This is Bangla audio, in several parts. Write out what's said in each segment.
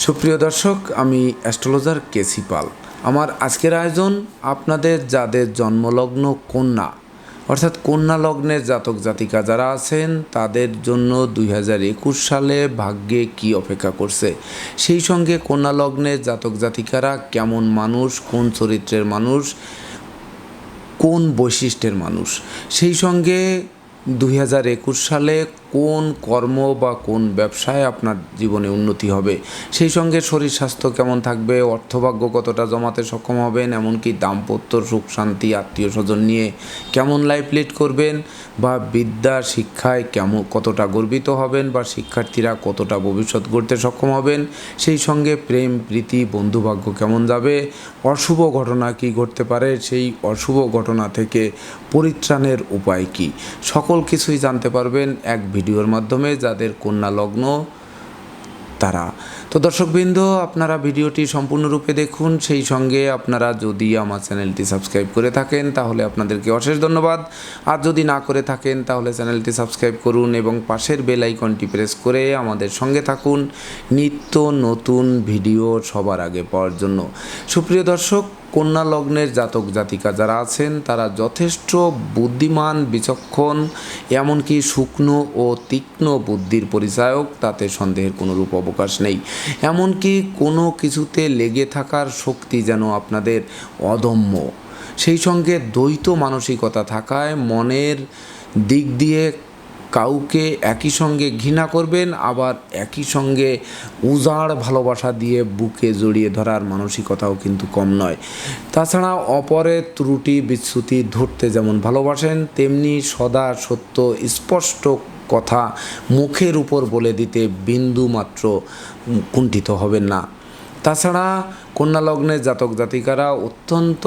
সুপ্রিয় দর্শক, আমি অ্যাস্ট্রোলজার কেসি পাল। আমার আজকের আয়োজন আপনাদের যাদের জন্মলগ্ন কন্যা, অর্থাৎ কন্যা লগ্নের জাতক জাতিকা যারা আছেন তাদের জন্য 2021 সালে ভাগ্যে কি অপেক্ষা করছে, সেই সঙ্গে কন্যা লগ্নের জাতক জাতিকারা কেমন মানুষ, কোন চরিত্রের মানুষ, কোন বৈশিষ্ট্যের মানুষ, সেই সঙ্গে 2021 সালে কোন কর্ম বা কোন ব্যবসায় আপনার জীবনে উন্নতি হবে, সেই সঙ্গে শরীর স্বাস্থ্য কেমন থাকবে, অর্থভাগ্য কতটা জমাতে সক্ষম হবেন, এমনকি দাম্পত্য সুখ শান্তি, আত্মীয় স্বজন নিয়ে কেমন লাইফ লিড করবেন, বা বিদ্যা শিক্ষায় কতটা গর্বিত হবেন, বা শিক্ষার্থীরা কতটা ভবিষ্যৎ গড়তে সক্ষম হবেন, সেই সঙ্গে প্রেম প্রীতি বন্ধুভাগ্য কেমন যাবে, অশুভ ঘটনা কী ঘটতে পারে, সেই অশুভ ঘটনা থেকে পরিত্রাণের উপায় কী, সকল কিছুই জানতে পারবেন এক ভিডিওর মাধ্যমে যাদের কন্যা লগ্ন তারা। তো দর্শকবৃন্দ, আপনারা ভিডিওটি সম্পূর্ণরূপে দেখুন, সেই সঙ্গে আপনারা যদি আমার চ্যানেলটি সাবস্ক্রাইব করে থাকেন তাহলে আপনাদেরকে অশেষ ধন্যবাদ, আর যদি না করে থাকেন তাহলে চ্যানেলটি সাবস্ক্রাইব করুন এবং পাশের বেল আইকনটি প্রেস করে আমাদের সঙ্গে থাকুন নিত্য নতুন ভিডিও সবার আগে পাওয়ার জন্য। সুপ্রিয় দর্শক, কন্যা লগ্নের জাতক জাতিকা যারা আছেন তারা যথেষ্ট বুদ্ধিমান, বিচক্ষণ, এমনকি শুকনো ও তীক্ষ্ণ বুদ্ধির পরিচায়ক, তাতে সন্দেহের কোনো রূপ অবকাশ নেই। এমনকি কোনো কিছুতে লেগে থাকার শক্তি যেন আপনাদের অদম্য, সেই সঙ্গে দ্বৈত মানসিকতা থাকায় মনের দিক দিয়ে কাউকে একই সঙ্গে ঘৃণা করবেন, আবার একই সঙ্গে উজাড় ভালোবাসা দিয়ে বুকে জড়িয়ে ধরার মানসিকতাও কিন্তু কম নয়। তাছাড়া অপরের ত্রুটি বিচ্যুতি ধরতে যেমন ভালোবাসেন, তেমনি সদা সত্য স্পষ্ট কথা মুখের উপর বলে দিতে বিন্দু মাত্র কুণ্ঠিত হবেন না। তাছাড়া কন্যা লগ্নের জাতক জাতিকারা অত্যন্ত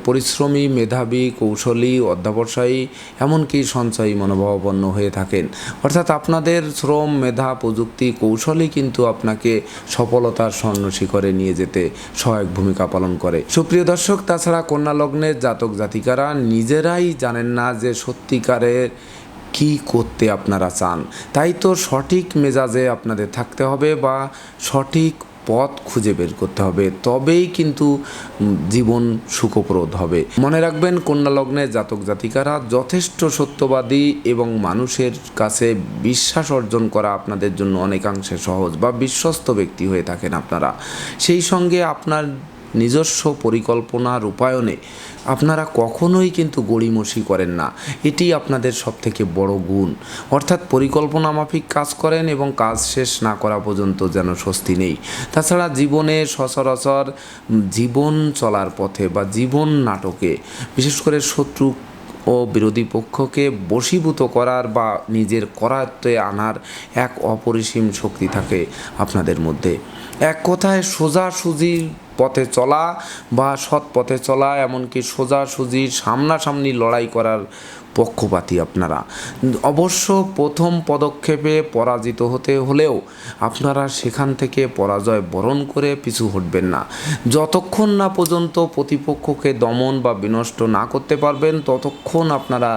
পরিশ্রমী, মেধাবী, কৌশলী, অধ্যবসায়ী, এমনকি সঞ্চয়ী মনোভাবাপন্ন হয়ে থাকেন। অর্থাৎ আপনাদের শ্রম, মেধা, প্রযুক্তি, কৌশলই কিন্তু আপনাকে সফলতার স্বর্ণ শিখরে নিয়ে যেতে সহায়ক ভূমিকা পালন করে। সুপ্রিয় দর্শক, তাছাড়া কন্যা লগ্নের জাতক জাতিকারা নিজেরাই জানেন না যে সত্যিকারের কি করতে আপনারা চান, তাই তো সঠিক মেজাজে আপনাদের থাকতে হবে বা সঠিক পথ খুঁজে বের করতে হবে, তবেই কিন্তু জীবন সুখপ্রদ হবে। মনে রাখবেন, কন্যা লগ্নের জাতক জাতিকারা যথেষ্ট সত্যবাদী এবং মানুষের কাছে বিশ্বাস অর্জন করা আপনাদের জন্য অনেকাংশে সহজ, বা বিশ্বস্ত ব্যক্তি হয়ে থাকেন আপনারা। সেই সঙ্গে আপনার নিজস্ব পরিকল্পনা রূপায়ণে আপনারা কখনোই কিন্তু গড়িমসি করেন না, এটি আপনাদের সবথেকে বড় গুণ। অর্থাৎ পরিকল্পনা মাফিক কাজ করেন এবং কাজ শেষ না করা পর্যন্ত যেন স্বস্তি নেই। তাছাড়া জীবনে সচরাচর জীবন চলার পথে বা জীবন নাটকে বিশেষ করে শত্রু ও বিরোধী পক্ষকে বশীভূত করার বা নিজের করায়ত্তে আনার এক অপরিসীম শক্তি থাকে আপনাদের মধ্যে। এক কথায় সোজাসুজি পথে চলা বা সৎ পথে চলা, এমনকি সোজাসুজি সামনাসামনি লড়াই করার পক্ষপাতী আপনারা। অবশ্য প্রথম পদক্ষেপে পরাজিত হতে হলেও আপনারা সেখান থেকে পরাজয় বরণ করে পিছু হটবেন না। যতক্ষণ না পর্যন্ত প্রতিপক্ষকে দমন বা বিনষ্ট না করতে পারবেন ততক্ষণ আপনারা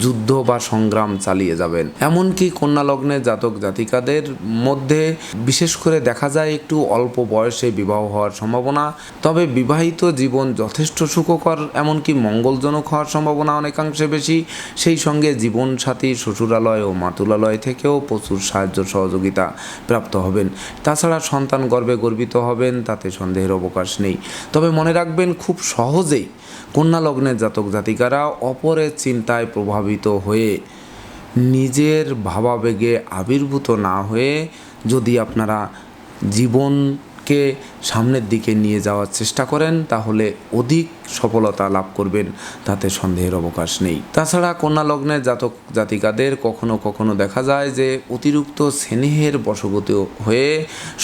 যুদ্ধ বা সংগ্রাম চালিয়ে যাবেন। এমনকি কন্যা লগ্নের জাতক জাতিকাদের মধ্যে বিশেষ করে দেখা যায় একটু অল্প বয়সে বিবাহ হওয়ার সম্ভাবনা, তবে বিবাহিত জীবন যথেষ্ট সুখকর, এমনকি মঙ্গলজনক হওয়ার সম্ভাবনা অনেকাংশে বেশি। সেই সঙ্গে জীবনসাথী শ্বশুরালয় ও মাতুলালয় থেকেও প্রচুর সাহায্য সহযোগিতা প্রাপ্ত হবেন। তাছাড়া সন্তান গর্ভে গর্বিত হবেন, তাতে সন্দেহের অবকাশ নেই। তবে মনে রাখবেন, খুব সহজেই কন্যা লগ্নের জাতক জাতিকারা অপরের চিন্তায় প্রভাবিত হয়ে নিজের ভাবাবেগে আবির্ভূত না হয়ে যদি আপনারা জীবনকে সামনের দিকে নিয়ে যাওয়ার চেষ্টা করেন তাহলে অধিক সফলতা লাভ করবেন, তাতে সন্দেহের অবকাশ নেই। তাছাড়া কন্যা লগ্নের জাতক জাতিকাদের কখনো কখনো দেখা যায় যে অতিরিক্ত স্নেহের বশবর্তী হয়ে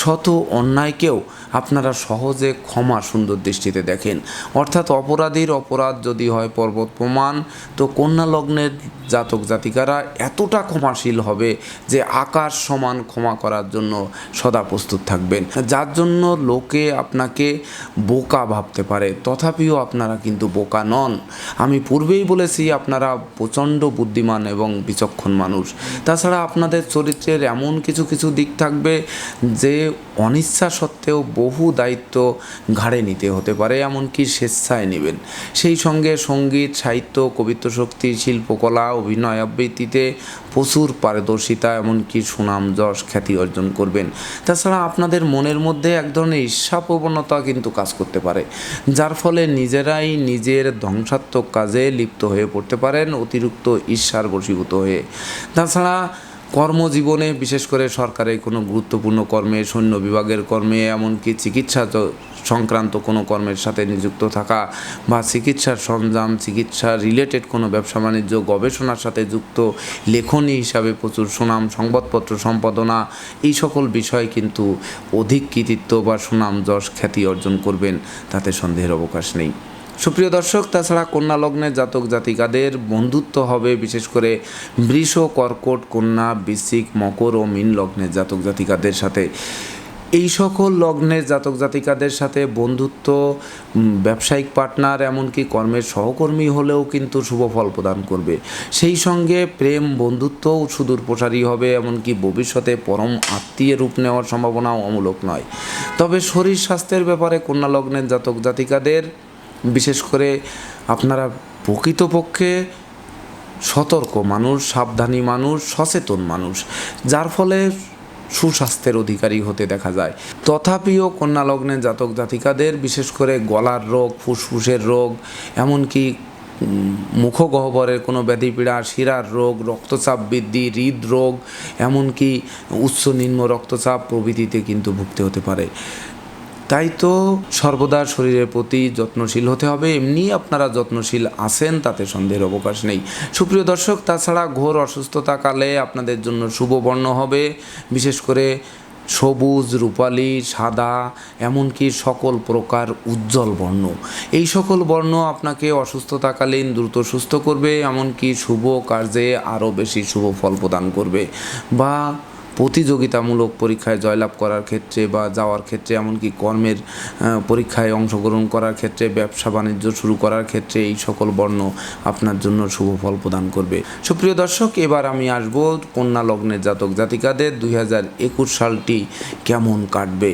শত অন্যায়কেও আপনারা সহজে ক্ষমা সুন্দর দৃষ্টিতে দেখেন। অর্থাৎ অপরাধীর অপরাধ যদি হয় পর্বত প্রমাণ, তো কন্যা লগ্নের জাতক জাতিকারা এতটা ক্ষমাশীল হবে যে আকাশ সমান ক্ষমা করার জন্য সদা প্রস্তুত থাকবেন, যার জন্য লোকে আপনাকে বোকা ভাবতে পারে, তথাপিও আপনারা কিন্তু বোকা নন। আমি পূর্বেই বলেছি আপনারা প্রচণ্ড বুদ্ধিমান এবং বিচক্ষণ মানুষ। তাছাড়া আপনাদের চরিত্রের এমন কিছু কিছু দিক থাকবে যে অনিচ্ছা সত্ত্বেও বহু দায়িত্ব ঘাড়ে নিতে হতে পারে, এমনকি স্বেচ্ছায় নেবেন। সেই সঙ্গে সঙ্গীত, সাহিত্য, কবিত্ব শক্তি, শিল্পকলা, অভিনয় আবৃত্তিতে প্রচুর পারদর্শিতা, এমনকি সুনাম যশ খ্যাতি অর্জন করবেন। তাছাড়া আপনাদের মনের মধ্যে এক ধরনের ঈর্ষাপ্রবণতা কিন্তু কাজ করতে পারে, যার ফলে নিজেরাই নিজের ধ্বংসাত্মক কাজে লিপ্ত হয়ে পড়তে পারেন, অতিরিক্ত ঈর্ষার বশীভূত হয়ে। তাছাড়া কর্মজীবনে, বিশেষ করে সরকারের কোনো গুরুত্বপূর্ণ কর্মে, সৈন্য বিভাগের কর্মে, এমনকি চিকিৎসা সংক্রান্ত কোনো কর্মের সাথে নিযুক্ত থাকা বা চিকিৎসার সরঞ্জাম, চিকিৎসা রিলেটেড কোনো ব্যবসা বাণিজ্য, গবেষণার সাথে যুক্ত, লেখনী হিসাবে প্রচুর সুনাম, সংবাদপত্র সম্পাদনা, এই সকল বিষয়ে কিন্তু অধিক কৃতিত্ব বা সুনাম যশ খ্যাতি অর্জন করবেন, তাতে সন্দেহের অবকাশ নেই। সুপ্রিয় দর্শক, তাছাড়া কন্যা লগ্নের জাতক জাতিকাদের বন্ধুত্ব হবে বিশেষ করে বৃষ, কর্কট, কন্যা, বৃশ্চিক, মকর ও মীন লগ্নের জাতক জাতিকাদের সাথে। এই সকল লগ্নের জাতক জাতিকাদের সাথে বন্ধুত্ব, ব্যবসায়িক পার্টনার, এমনকি কর্মের সহকর্মী হলেও কিন্তু শুভ ফল প্রদান করবে। সেই সঙ্গে প্রেম বন্ধুত্বও সুদূর প্রসারী হবে, এমনকি ভবিষ্যতে পরম আত্মীয় রূপ নেওয়ার সম্ভাবনাও অমূলক নয়। তবে শরীর স্বাস্থ্যের ব্যাপারে কন্যা লগ্নের জাতক জাতিকাদের বিশেষ করে আপনারা প্রকৃতপক্ষে সতর্ক মানুষ, সাবধানী মানুষ, সচেতন মানুষ, যার ফলে সুস্বাস্থ্যের অধিকারী হতে দেখা যায়। তথাপিও কন্যা লগ্নের জাতক জাতিকাদের বিশেষ করে গলার রোগ, ফুসফুসের রোগ, এমনকি মুখগহ্বরের কোনো ব্যাধিপীড়া, শিরার রোগ, রক্তচাপ বৃদ্ধি, হৃদরোগ, এমনকি উচ্চ নিম্ন রক্তচাপ প্রভৃতিতে কিন্তু ভুগতে হতে পারে। তাই তো সর্বদা শরীরের প্রতি যত্নশীল হতে হবে। এমনি আপনারা যত্নশীল আছেন, তাতে সন্দেহের অবকাশ নেই। সুপ্রিয় দর্শক, তাছাড়া ঘোর অসুস্থতাকালে আপনাদের জন্য শুভ বর্ণ হবে বিশেষ করে সবুজ, রূপালী, সাদা, এমনকি সকল প্রকার উজ্জ্বল বর্ণ। এই সকল বর্ণ আপনাকে অসুস্থতাকালীন দ্রুত সুস্থ করবে, এমনকি শুভ কার্যে আরও বেশি শুভ ফল প্রদান করবে, বা প্রতিযোগিতামূলক পরীক্ষায় জয়লাভ করার ক্ষেত্রে বা যাওয়ার ক্ষেত্রে, এমনকি কর্মের পরীক্ষায় অংশগ্রহণ করার ক্ষেত্রে, ব্যবসা বাণিজ্য শুরু করার ক্ষেত্রে এই সকল বর্ণ আপনার জন্য শুভ ফল প্রদান করবে। সুপ্রিয় দর্শক, এবার আমি আসব কন্যা লগ্নের জাতক জাতিকাদের 2021 সালটি কেমন কাটবে।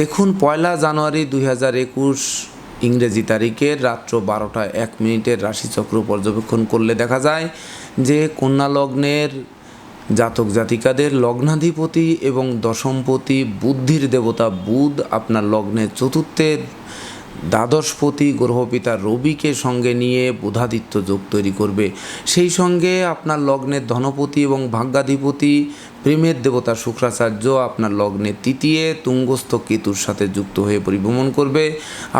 দেখুন, 1 জানুয়ারি 2021 ইংরেজি তারিখের রাত্র 12:01 রাশিচক্র পর্যবেক্ষণ করলে দেখা যায় যে কন্যা লগ্নের জাতক জাতিকাদের লগ্নাধিপতি এবং দশমপতি বুদ্ধির দেবতা বুধ আপনার লগ্নের চতুর্থের দ্বাদশপতি গ্রহপিতা রবিকে সঙ্গে নিয়ে বুধাদিত্য যোগ তৈরি করবে। সেই সঙ্গে আপনার লগ্নের ধনপতি এবং ভাগ্যাধিপতি প্রেমের দেবতা শুক্রাচার্য আপনার লগ্নের তৃতীয় তুঙ্গস্থ কেতুর সাথে যুক্ত হয়ে পরিভ্রমণ করবে।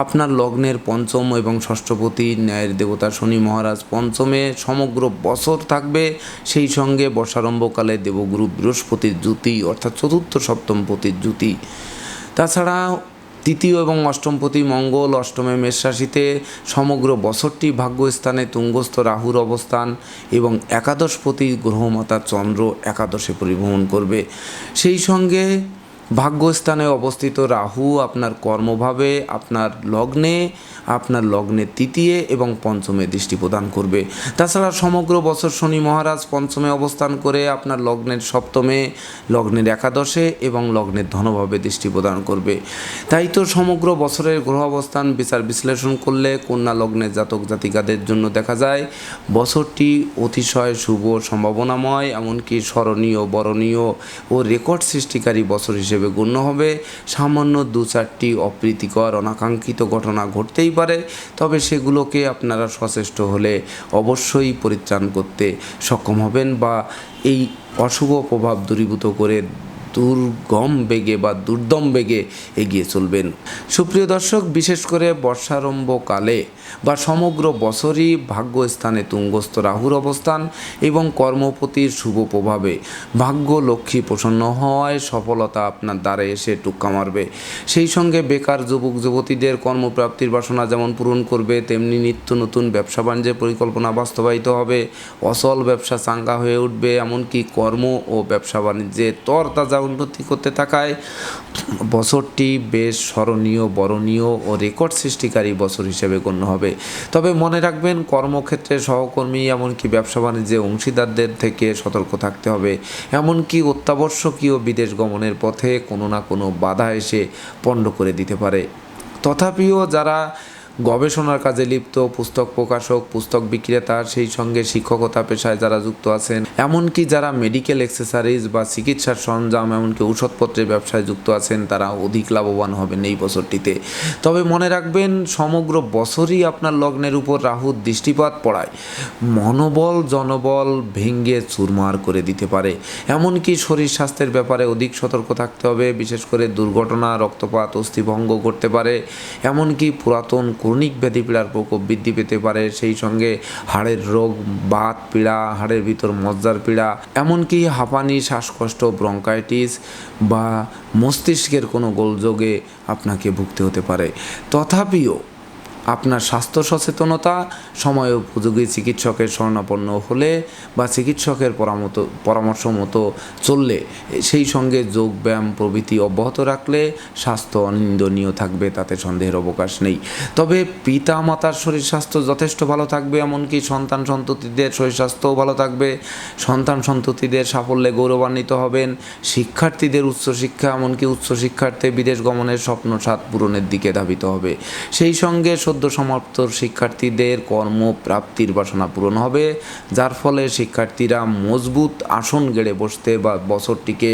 আপনার লগ্নের পঞ্চম এবং ষষ্ঠপতি ন্যায়ের দেবতা শনি মহারাজ পঞ্চমে সমগ্র বছর থাকবে। সেই সঙ্গে বর্ষারম্ভকালে দেবগুরু বৃহস্পতির জ্যোতি অর্থাৎ চতুর্থ সপ্তমপতির জ্যোতি। তাছাড়া তৃতীয় এবং অষ্টমপতি মঙ্গল অষ্টমে মেষ রাশিতে, সমগ্র বছরটি ভাগ্যস্থানে তুঙ্গস্থ রাহুর অবস্থান এবং একাদশপতি গ্রহমাতা চন্দ্র একাদশে পরিভ্রমণ করবে। সেই সঙ্গে ভাগ্যস্থানে অবস্থিত রাহু আপনার কর্মভাবে আপনার লগ্নের তৃতীয় এবং পঞ্চমে দৃষ্টি প্রদান করবে। তাছাড়া সমগ্র বছর শনি মহারাজ পঞ্চমে অবস্থান করে আপনার লগ্নের সপ্তমে, লগ্নের একাদশে এবং লগ্নের ধনভাবে দৃষ্টি প্রদান করবে। তাই তো সমগ্র বছরের গ্রহ অবস্থান বিচার বিশ্লেষণ করলে কন্যা লগ্নের জাতক জাতিকাদের জন্য দেখা যায় বছরটি অতিশয় শুভ, সম্ভাবনাময়, এমনকি স্মরণীয়, বরণীয় ও রেকর্ড সৃষ্টিকারী বছর হিসেবে গণ্য হবে। সামান্য 2-4টি অপ্রীতিকর অনাকাঙ্ক্ষিত ঘটনা ঘটতেই পারে, তবে সেগুলোকে আপনারা সচেষ্ট হলে অবশ্যই পরিত্রাণ করতে সক্ষম হবেন বা এই অশুভ প্রভাব দূরীভূত করে দুর্গম বেগে বা দুর্দম বেগে এগিয়ে চলবেন। সুপ্রিয় দর্শক, বিশেষ করে বর্ষারম্ভকালে বা সমগ্র বছরই ভাগ্যস্থানে তুঙ্গস্থ রাহুর অবস্থান এবং কর্মপতির শুভ প্রভাবে ভাগ্য লক্ষ্মী প্রসন্ন হওয়ায় সফলতা আপনার দ্বারে এসে টুক্কা মারবে। সেই সঙ্গে বেকার যুবক যুবতীদের কর্মপ্রাপ্তির বাসনা যেমন পূরণ করবে, তেমনি নিত্য নতুন ব্যবসা বাণিজ্যের পরিকল্পনা বাস্তবায়িত হবে। অচল ব্যবসা চাঙ্গা হয়ে উঠবে, এমনকি কর্ম ও ব্যবসা বাণিজ্যে তরতাজা উন্নতি করতে থাকায় বছরটি বেশ স্মরণীয়, বরণীয় ও রেকর্ড সৃষ্টিকারী বছর হিসেবে গণ্য হবে। তবে মনে রাখবেন, কর্মক্ষেত্রে সহকর্মী এমনকি ব্যবসা বাণিজ্যে অংশীদারদের থেকে সতর্ক থাকতে হবে। এমনকি অত্যাবশ্যকীয় বিদেশ গমনের পথে কোনো না কোনো বাধা এসে পণ্ড করে দিতে পারে। তথাপিও যারা গবেষণার কাজে লিপ্ত, পুস্তক প্রকাশক, পুস্তক বিক্রেতা, সেই সঙ্গে শিক্ষকতা পেশায় যারা যুক্ত আছেন, এমনকি যারা মেডিকেল অ্যাক্সেসরিজ বা চিকিৎসার সরঞ্জাম এমনকি ঔষধপত্রের ব্যবসায় যুক্ত আছেন, তারা অধিক লাভবান হবেন এই বছরটিতে। তবে মনে রাখবেন, সমগ্র বছরই আপনার লগ্নের উপর রাহুর দৃষ্টিপাত পড়ায় মনোবল জনবল ভেঙে চুরমার করে দিতে পারে। এমনকি শরীর স্বাস্থ্যের ব্যাপারে অধিক সতর্ক থাকতে হবে। বিশেষ করে দুর্ঘটনা, রক্তপাত, অস্থিভঙ্গ করতে পারে। এমনকি পুরাতন ক্রনিক ব্যাধি পীড়ার প্রকোপ বৃদ্ধি পেতে পারে। সেই সঙ্গে হাড়ের রোগ, বাত পীড়া, হাড়ের ভিতর মজ্জার পীড়া, এমনকি হাঁপানি, শ্বাসকষ্ট, ব্রঙ্কাইটিস বা মস্তিষ্কের কোনো গোলযোগে আপনাকে ভুগতে হতে পারে। তথাপিও আপনার স্বাস্থ্য সচেতনতা, সময় উপযোগী চিকিৎসকের শরণাপন্ন হলে বা চিকিৎসকের পরামর্শ মতো চললে, সেই সঙ্গে যোগ ব্যায়াম প্রভৃতি অব্যাহত রাখলে স্বাস্থ্য অনিন্দনীয় থাকবে, তাতে সন্দেহের অবকাশ নেই। তবে পিতা মাতার শরীর স্বাস্থ্য যথেষ্ট ভালো থাকবে, এমনকি সন্তান সন্ততিদের শরীর স্বাস্থ্যও ভালো থাকবে। সন্তান সন্ততিদের সাফল্যে গৌরবান্বিত হবেন। শিক্ষার্থীদের উচ্চশিক্ষা এমনকি উচ্চশিক্ষার্থে বিদেশ গমনের স্বপ্ন সাধ পূরণের দিকে ধাবিত হবে। সেই সঙ্গে সদ্য সমাপ্ত শিক্ষার্থীদের কর্মপ্রাপ্তির বাসনা পূরণ হবে, যার ফলে শিক্ষার্থীরা মজবুত আসন গেড়ে বসতে বা বছরটিকে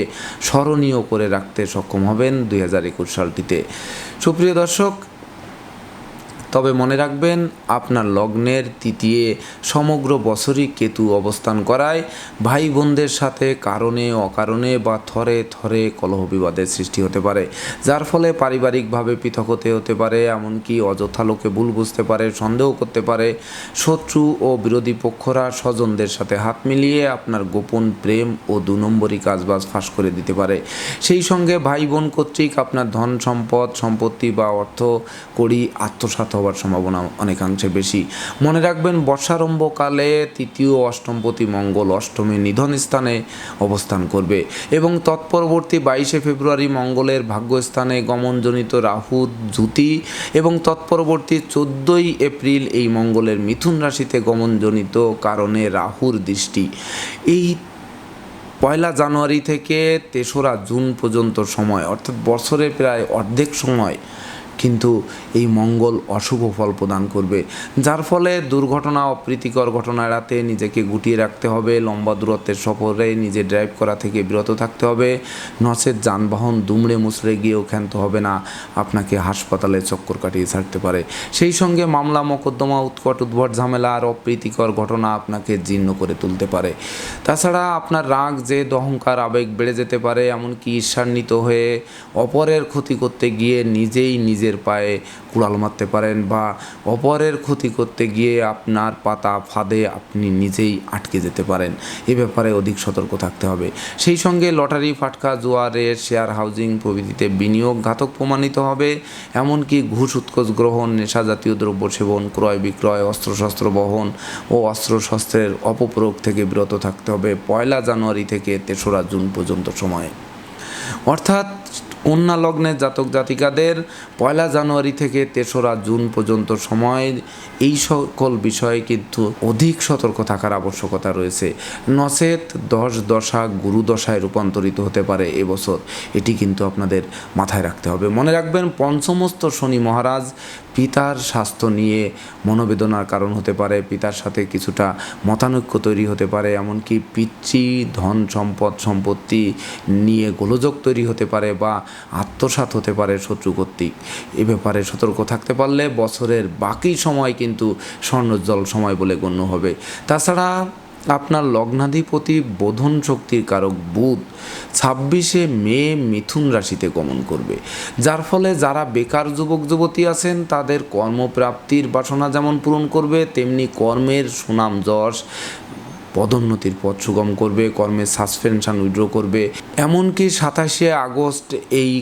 স্মরণীয় করে রাখতে সক্ষম হবেন 2021 সালটিতে। সুপ্রিয় দর্শক, তবে মনে রাখবেন, আপনার লগ্নের তৃতীয় সমগ্র বছরই কেতু অবস্থান করায় ভাই বোনদের সাথে কারণে অকারণে বা থরে থরে কলহ বিবাদের সৃষ্টি হতে পারে, যার ফলে পারিবারিকভাবে পৃথক হতে পারে। এমনকি অযথা লোকে ভুল বুঝতে পারে, সন্দেহ করতে পারে। শত্রু ও বিরোধী পক্ষরা স্বজনদের সাথে হাত মিলিয়ে আপনার গোপন প্রেম ও 2 নম্বরী কাজবাজ ফাঁস করে দিতে পারে। সেই সঙ্গে ভাই বোন কর্তৃক আপনার ধন সম্পদ, সম্পত্তি বা অর্থ কড়ি আত্মসাৎ হওয়ার সম্ভাবনা অনেকাংশে বেশি। মনে রাখবেন, বর্ষারম্ভকালে তৃতীয় অষ্টমপতি মঙ্গল অষ্টমী নিধন স্থানে অবস্থান করবে এবং তৎপরবর্তী 22শে ফেব্রুয়ারি মঙ্গলের ভাগ্যস্থানে গমনজনিত রাহুর জ্যুতি এবং তৎপরবর্তী 14ই এপ্রিল এই মঙ্গলের মিথুন রাশিতে গমনজনিত কারণে রাহুর দৃষ্টি। এই 1 জানুয়ারি থেকে 3রা জুন পর্যন্ত সময়, অর্থাৎ বছরের প্রায় অর্ধেক সময় কিন্তু এই মঙ্গল অশুভ ফল প্রদান করবে, যার ফলে দুর্ঘটনা, অপ্রীতিকর ঘটনা এড়াতে নিজেকে গুটিয়ে রাখতে হবে। লম্বা দূরত্বের সফরে নিজে ড্রাইভ করা থেকে বিরত থাকতে হবে। নচেত যানবাহন দুমড়ে মুচড়ে গিয়েও ক্ষান্ত হবে না, আপনাকে হাসপাতালে চক্কর কাটিয়ে ছাড়তে পারে। সেই সঙ্গে মামলা মোকদ্দমা, উৎকট উদ্ভট ঝামেলা আর অপ্রীতিকর ঘটনা আপনাকে জীর্ণ করে তুলতে পারে। তাছাড়া আপনার রাগ, জেদ, অহংকার, আবেগ বেড়ে যেতে পারে। এমনকি ঈর্ষান্বিত হয়ে অপরের ক্ষতি করতে গিয়ে নিজেই নিজের পায়ে কুড়াল মারতে পারেন বা অপরের ক্ষতি করতে গিয়ে আপনার পাতা ফাঁদে আপনি নিজেই আটকে যেতে পারেন। এ ব্যাপারে অধিক সতর্ক থাকতে হবে। সেই সঙ্গে লটারি, ফাটকা, জুয়া, রেট, শেয়ার, হাউজিং প্রভৃতিতে বিনিয়োগ ঘাতক প্রমাণিত হবে। এমনকি ঘুষ, উৎকোচ গ্রহণ, নেশা জাতীয় দ্রব্য সেবন, ক্রয় বিক্রয়, অস্ত্রশস্ত্র বহন ও অস্ত্রশস্ত্রের অপপ্রয়োগ থেকে বিরত থাকতে হবে 1 জানুয়ারি থেকে 3রা জুন পর্যন্ত সময়ে। অর্থাৎ কন্যা লগ্নের জাতক জাতিকাদের 1 জানুয়ারি থেকে 3রা জুন পর্যন্ত সময়, এই সকল বিষয়ে কিন্তু অধিক সতর্ক থাকার আবশ্যকতা রয়েছে। নচেত 10 দশা গুরু দশায় রূপান্তরিত হতে পারে এবছর, এটি কিন্তু আপনাদের মাথায় রাখতে হবে। মনে রাখবেন, পঞ্চমস্ত শনি মহারাজ পিতার স্বাস্থ্য নিয়ে মনোবেদনার কারণ হতে পারে। পিতার সাথে কিছুটা মতানৈক্য তৈরি হতে পারে। এমনকি পিতৃ ধন সম্পদ সম্পত্তি নিয়ে গোলযোগ তৈরি হতে পারে বা আত্মসাৎ হতে পারে শত্রু কর্তৃক। এ ব্যাপারে সতর্ক থাকতে পারলে বছরের বাকি সময় কিন্তু স্বর্ণোজ্জ্বল সময় বলে গণ্য হবে। তাছাড়া আপনার লগ্নাধিপতি বোধন শক্তির কারক বুধ 26শে মে মিথুন রাশিতে গমন করবে, যার ফলে যারা বেকার যুবক যুবতী আছেন তাদের কর্মপ্রাপ্তির বাসনা যেমন পূরণ করবে, তেমনি কর্মের সুনাম যশ, পদোন্নতির পথ সুগম করবে, কর্মের সাসপেনশন উইথড্র করবে। এমনকি 27শে আগস্ট এই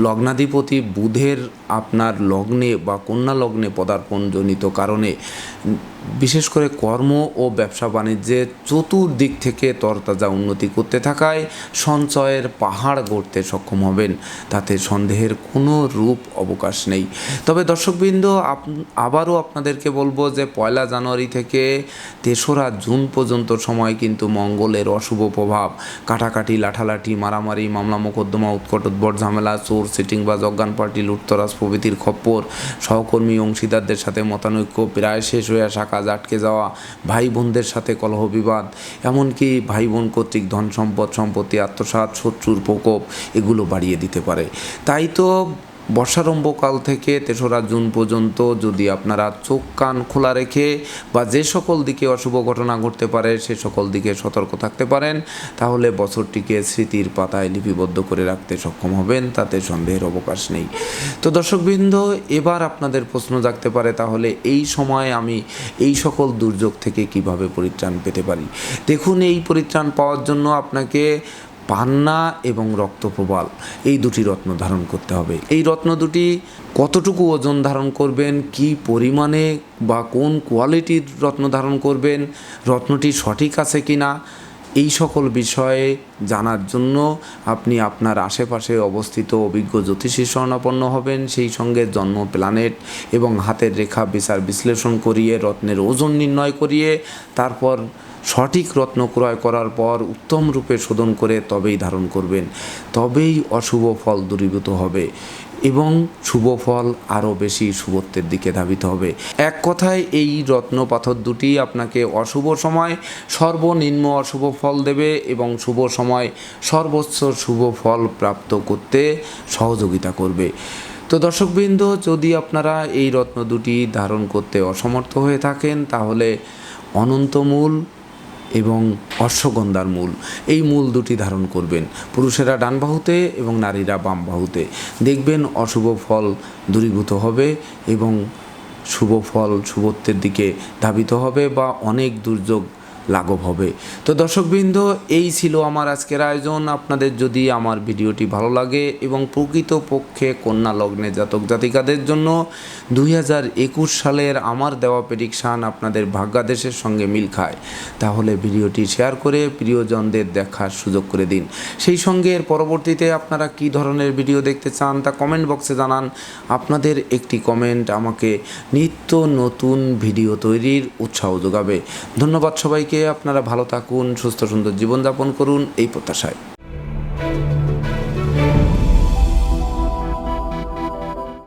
লগ্নাধিপতি বুধের আপনার লগ্নে বা কন্যা লগ্নে পদার্পণজনিত কারণে বিশেষ করে কর্ম ও ব্যবসা বাণিজ্যে চতুর্দিক থেকে তরতাজা উন্নতি করতে থাকায় সঞ্চয়ের পাহাড় গড়তে সক্ষম হবেন, তাতে সন্দেহের কোনো রূপ অবকাশ নেই। তবে দর্শকবৃন্দ, আবারও আপনাদেরকে বলবো যে 1 জানুয়ারি থেকে 3রা জুন পর্যন্ত সময় কিন্তু মঙ্গলের অশুভ প্রভাব, কাটাকাটি, লাঠালাঠি, মারামারি, মামলা মোকদ্দমা, উৎকট উদ্ভট ঝামেলা, চোর, সিটিংবাজ, অজ্ঞান পার্টি, লুটতরাজ প্রভৃতির খপ্পর, সহকর্মী অংশীদারদের সাথে মতানৈক্য, প্রায় শেষ হয়ে আসা কাজ আটকে যাওয়া, ভাই বোনদের সাথে কলহ বিবাদ, এমনকি ভাই বোন কর্তৃক ধন সম্পদ সম্পত্তি আত্মসাৎ, শত্রুর প্রকোপ এগুলো বাড়িয়ে দিতে পারে। তাই তো বর্ষারম্ভকাল থেকে 3রা জুন পর্যন্ত যদি আপনারা চোখ কান খোলা রেখে বা যে সকল দিকে অশুভ ঘটনা ঘটতে পারে সে সকল দিকে সতর্ক থাকতে পারেন, তাহলে বছরটিকে স্মৃতির পাতায় লিপিবদ্ধ করে রাখতে সক্ষম হবেন, তাতে সন্দেহের অবকাশ নেই। তো দর্শকবৃন্দ, এবার আপনাদের প্রশ্ন জাগতে পারে, তাহলে এই সময় আমি এই সকল দুর্যোগ থেকে কিভাবে পরিত্রাণ পেতে পারি? দেখুন, এই পরিত্রাণ পাওয়ার জন্য আপনাকে পান্না এবং রক্তপ্রবাল এই দুটি রত্ন ধারণ করতে হবে। এই রত্ন দুটি কতটুকু ওজন ধারণ করবেন, কি পরিমাণে বা কোন কোয়ালিটির রত্ন ধারণ করবেন, রত্নটি সঠিক আছে কি না, এই সকল বিষয়ে জানার জন্য আপনি আপনার আশেপাশে অবস্থিত অভিজ্ঞ জ্যোতিষীর শরণাপন্ন হবেন। সেই সঙ্গে জন্ম প্ল্যানেট এবং হাতের রেখা বিচার বিশ্লেষণ করিয়ে রত্নের ওজন নির্ণয় করিয়ে তারপর সঠিক রত্ন ক্রয় করার পর উত্তম রূপে শোধন করে তবেই ধারণ করবেন, তবেই অশুভ ফল দূরীভূত হবে এবং শুভ ফল আরও বেশি শুভত্বের দিকে ধাবিত হবে। এক কথায়, এই রত্ন পাথর দুটি আপনাকে অশুভ সময় সর্বনিম্ন অশুভ ফল দেবে এবং শুভ সময় সর্বোচ্চ শুভ ফল প্রাপ্ত করতে সহযোগিতা করবে। তো দর্শকবৃন্দ, যদি আপনারা এই রত্ন দুটি ধারণ করতে অসমর্থ হয়ে থাকেন, তাহলে অনন্তমূল এবং অশ্বগন্ধার মূল, এই মূল দুটি ধারণ করবেন। পুরুষেরা ডান বাহুতে এবং নারীরা বাম বাহুতে। দেখবেন অশুভ ফল দূরীভূত হবে এবং শুভ ফল শুভত্বের দিকে ধাবিত হবে বা অনেক দুর্যোগ লাঘব হবে। তো দর্শকবৃন্দ, এই ছিল আমার আজকের আয়োজন। আপনাদের যদি আমার ভিডিওটি ভালো লাগে এবং প্রকৃতপক্ষে কন্যা লগ্নে জাতক জাতিকাদের জন্য 2021 সালের আমার দেওয়া প্রেডিকশান আপনাদের ভাগ্যাদেশের সঙ্গে মিল খায়, তাহলে ভিডিওটি শেয়ার করে প্রিয়জনদের দেখার সুযোগ করে দিন। সেই সঙ্গে এর পরবর্তীতে আপনারা কী ধরনের ভিডিও দেখতে চান তা কমেন্ট বক্সে জানান। আপনাদের একটি কমেন্ট আমাকে নিত্য নতুন ভিডিও তৈরির উৎসাহ যোগাবে। ধন্যবাদ সবাইকে। আপনারা ভালো থাকুন, সুস্থ সুন্দর জীবনযাপন করুন এই প্রত্যাশায়।